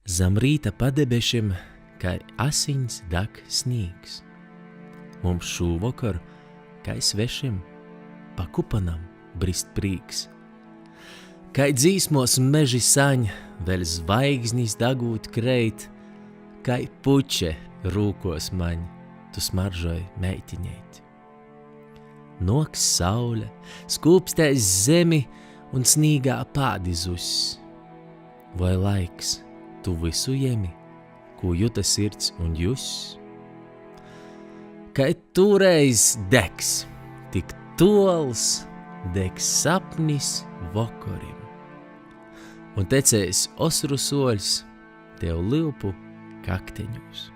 Zam rīta padebešim, kai asins dag snīgs. Mums šūvokar, kai svešim, pa kupanam brist prīks. Kai dzīsmos meži saņ, vēl zvaigznis dagūt kreit, kai puče rūkos maņ, tu smaržoj meitiņeit. Noks saule, skūpstēs zemi un snīgā pādizus. Vai laiks, tu visu jemi, ko juta sirds un jūs? Kai toreiz degs, tik tols degs sapnis vokorim. Un tecējs osru soļs tev lilpu kakteņos.